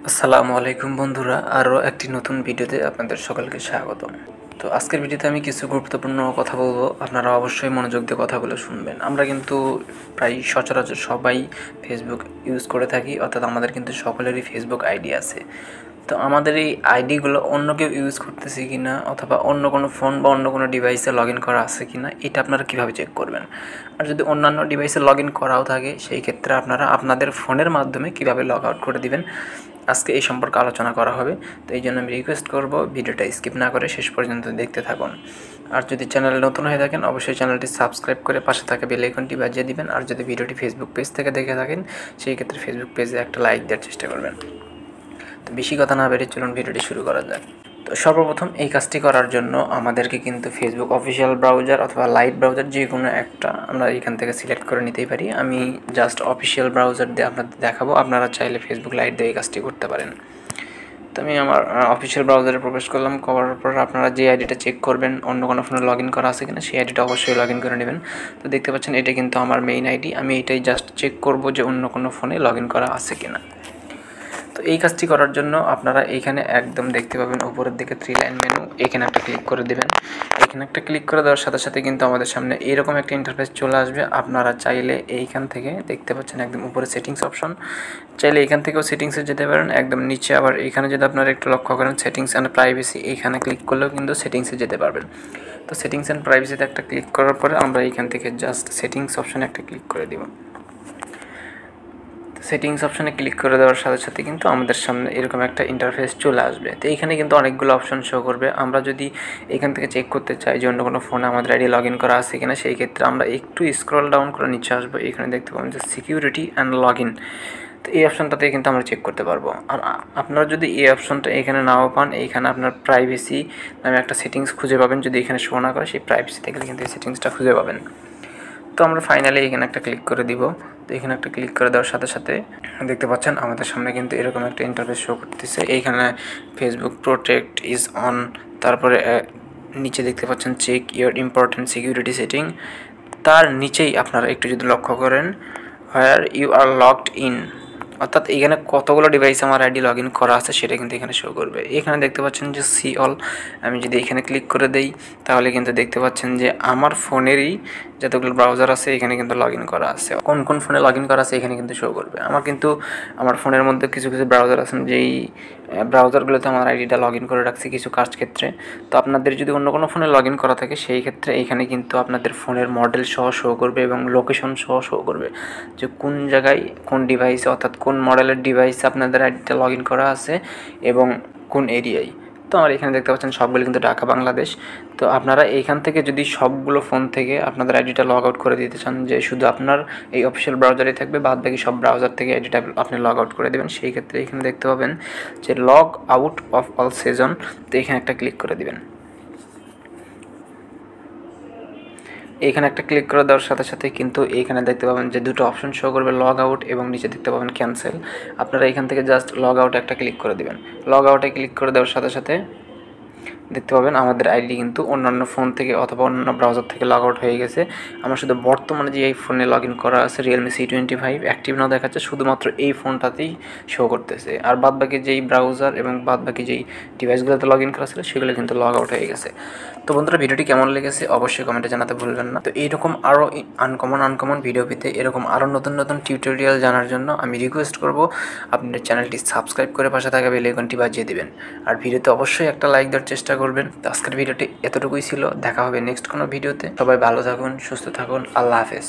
আসসালামু আলাইকুম বন্ধুরা, আরও একটি নতুন ভিডিওতে আপনাদের সকলকে স্বাগতম। তো আজকের ভিডিওতে আমি কিছু গুরুত্বপূর্ণ কথা বলবো, আপনারা অবশ্যই মনোযোগ দিয়ে কথাগুলো শুনবেন। আমরা কিন্তু প্রায় সচরাচর সবাই ফেসবুক ইউজ করে থাকি, অর্থাৎ আমাদের কিন্তু সকলেরই ফেসবুক আইডি আছে। তো আমাদের এই আইডিগুলো অন্য কেউ ইউজ করতেছে কি না, অথবা অন্য কোনো ফোন বা অন্য কোনো ডিভাইসে লগ ইন করা আছে কি না, এটা আপনারা কীভাবে চেক করবেন। আর যদি অন্যান্য ডিভাইসে লগ ইন করাও থাকে, সেই ক্ষেত্রে আপনারা আপনাদের ফোনের মাধ্যমে কীভাবে লগ আউট করে দিবেন, আজকে এই সম্পর্কে আলোচনা করা হবে। তো এই জন্য আমি রিকোয়েস্ট করব, ভিডিওটা স্কিপ না করে শেষ পর্যন্ত দেখতে থাকুন। আর যদি চ্যানেলে নতুন হয়ে থাকেন, অবশ্যই চ্যানেলটি সাবস্ক্রাইব করে পাশে থাকা বেল আইকনটি বাজিয়ে দিবেন। আর যদি ভিডিওটি ফেসবুক পেজ থেকে দেখে থাকেন, সেই ক্ষেত্রে ফেসবুক পেজে একটা লাইক দেওয়ার চেষ্টা করবেন। তো বেশি কথা না বেরিয়ে চলুন ভিডিওটি শুরু করা যাক। তো সর্বপ্রথম এই কাজটি করার জন্য আমাদেরকে কিন্তু ফেসবুক অফিসিয়াল ব্রাউজার অথবা লাইট ব্রাউজার যে কোনো একটা আমরা এখান থেকে সিলেক্ট করে নিতেই পারি। আমি জাস্ট অফিসিয়াল ব্রাউজার দিয়ে আপনাদের দেখাবো, আপনারা চাইলে ফেসবুক লাইট দিয়ে এই কাজটি করতে পারেন। তো আমি আমার অফিসিয়াল ব্রাউজারে প্রবেশ করলাম। করার পর আপনারা যে আইডিটা চেক করবেন অন্য কোনো ফোনে লগ ইন করা আছে কিনা, সেই আইডিটা অবশ্যই লগ ইন করে নেবেন। তো দেখতে পাচ্ছেন এটা কিন্তু আমার মেইন আইডি, আমি এটাই জাস্ট চেক করব যে অন্য কোনো ফোনে লগ ইন করা আছে কিনা। তো এই কাজটি করার জন্য আপনারা এইখানে একদম দেখতে পাবেন উপরের দিকে 3 লাইন মেনু, এখানে একটা ক্লিক করে দেবেন। এখানে একটা ক্লিক করে দেওয়ার সাথে সাথে কিন্তু আমাদের সামনে এরকম একটা ইন্টারফেস চলে আসবে। আপনারা চাইলে এইখান থেকে দেখতে পাচ্ছেন একদম উপরে সেটিংস অপশন, চাইলে এখান থেকেও সেটিংসে যেতে পারেন। একদম নিচে আবার এখানে যদি আপনারা একটু লক্ষ্য করেন সেটিংস অ্যান্ড প্রাইভেসি, এইখানে ক্লিক করলেও কিন্তু সেটিংসে যেতে পারবেন। তো সেটিংস অ্যান্ড প্রাইভেসিতে একটা ক্লিক করার পরে আমরা এইখান থেকে জাস্ট সেটিংস অপশানে একটা ক্লিক করে দিব। সেটিংস অপশানে ক্লিক করে দেওয়ার সাথে সাথে কিন্তু আমাদের সামনে এরকম একটা ইন্টারফেস চলে আসবে। তো এইখানে কিন্তু অনেকগুলো অপশন শো করবে। আমরা যদি এখান থেকে চেক করতে চাই যে অন্য কোনো ফোনে আমাদের আইডি লগ ইন করা আছে কিনা, সেই ক্ষেত্রে আমরা একটু স্ক্রল ডাউন করে নিচে আসবো। এখানে দেখতে পাবেন যে সিকিউরিটি অ্যান্ড লগ ইন, তো এই অপশানটাতে কিন্তু আমরা চেক করতে পারবো। আর আপনারা যদি এই অপশনটা এখানে নাও পান, এইখানে আপনার প্রাইভেসি নামে একটা সেটিংস খুঁজে পাবেন। যদি এখানে শো না করে, সেই প্রাইভেসিতে গেলে কিন্তু এই সেটিংসটা খুঁজে পাবেন। তো আমরা ফাইনালি এখানে একটা ক্লিক করে দিব। তো এখানে একটা ক্লিক করে দেওয়ার সাথে সাথে দেখতে পাচ্ছেন আমাদের সামনে কিন্তু এরকম একটা ইন্টারফেস শো করতেছে। এইখানে ফেসবুক প্রোটেক্ট ইজ অন, তারপরে নিচে দেখতে পাচ্ছেন check your important security setting. তার নিচেই আপনারা একটু যদি লক্ষ্য করেন, where you are logged in, অর্থাৎ এখানে কতগুলো ডিভাইস আমার আইডি লগ ইন করা আছে সেটা কিন্তু এখানে শো করবে। এখানে দেখতে পাচ্ছেন যে সি অল, আমি যদি এখানে ক্লিক করে দেই তাহলে কিন্তু দেখতে পাচ্ছেন যে আমার ফোনেরই যতগুলো ব্রাউজার আছে এখানে কিন্তু লগ ইন করা আছে। কোন কোন ফোনে লগ ইন করা আছে এখানে কিন্তু শো করবে। আমার ফোনের মধ্যে কিছু কিছু ব্রাউজার আছেন, যেই ব্রাউজারগুলোতে আমার আইডিটা লগ ইন করে রাখছি কিছু কাজ ক্ষেত্রে। তো আপনাদের যদি অন্য কোনো ফোনে লগ ইন করা থাকে, সেই ক্ষেত্রে এইখানে কিন্তু আপনাদের ফোনের মডেল সহ শো করবে এবং লোকেশন সহ শো করবে যে কোন জায়গায় কোন ডিভাইসে, অর্থাৎ কোন মডেলের ডিভাইসে আপনাদের আইডিটা লগ ইন করা আছে এবং কোন এরিয়ায়। তো আমার এখানে দেখতে পাচ্ছেন সবগুলো কিন্তু ঢাকা বাংলাদেশ। তো আপনারা এইখান থেকে যদি সবগুলো ফোন থেকে আপনাদের আইডিটা লগ আউট করে দিতে চান, যে শুধু আপনার এই অফিসিয়াল ব্রাউজারই থাকবে, বাদ বাকি সব ব্রাউজার থেকে আইডিটা আপনি লগ আউট করে দেবেন, সেই ক্ষেত্রে এখানে দেখতে পাবেন যে log out of all session. তো এখানে একটা ক্লিক করে দেবেন। এখানে একটা ক্লিক করে দেওয়ার সাথে সাথে কিন্তু এইখানে দেখতে পাবেন যে দুটো অপশন শো করবে, লগ আউট এবং নিচে দেখতে পাবেন ক্যান্সেল। আপনারা এখান থেকে জাস্ট লগ আউটে একটা ক্লিক করে দেবেন। লগ আউটে ক্লিক করে দেওয়ার সাথে সাথে দেখতে পাবেন আমাদের আইডি কিন্তু অন্যান্য ফোন থেকে অথবা অন্যান্য ব্রাউজার থেকে লগ আউট হয়ে গেছে। আমার শুধু বর্তমানে যে এই ফোনে লগ ইন করা আছে রিয়েলমি C25 অ্যাক্টিভ নাও দেখাচ্ছে, শুধুমাত্র এই ফোনটাতেই শো করতেছে। আর বাদবাকি যেই ব্রাউজার এবং বাদবাকি যেই ডিভাইসগুলোতে লগ ইন করা ছিল সেগুলো কিন্তু লগ আউট হয়ে গেছে। তো বন্ধুরা, ভিডিওটি কেমন লেগেছে অবশ্যই কমেন্টে জানাতে ভুলবেন না। তো এইরকম আরও আনকমন ভিডিও পেতে, এরকম আরও নতুন নতুন টিউটোরিয়াল জানার জন্য আমি রিকোয়েস্ট করব আপনাদের চ্যানেলটি সাবস্ক্রাইব করে পাশে থাকা বেল আইকনটি বাজিয়ে দেবেন। আর ভিডিওতে অবশ্যই একটা লাইক দেওয়ার চেষ্টা করবেন। তো আজকের ভিডিওটি এতটুকুই ছিল, দেখা হবে নেক্সট কোনো ভিডিওতে। সবাই ভালো থাকুন, সুস্থ থাকুন, আল্লাহ হাফেজ।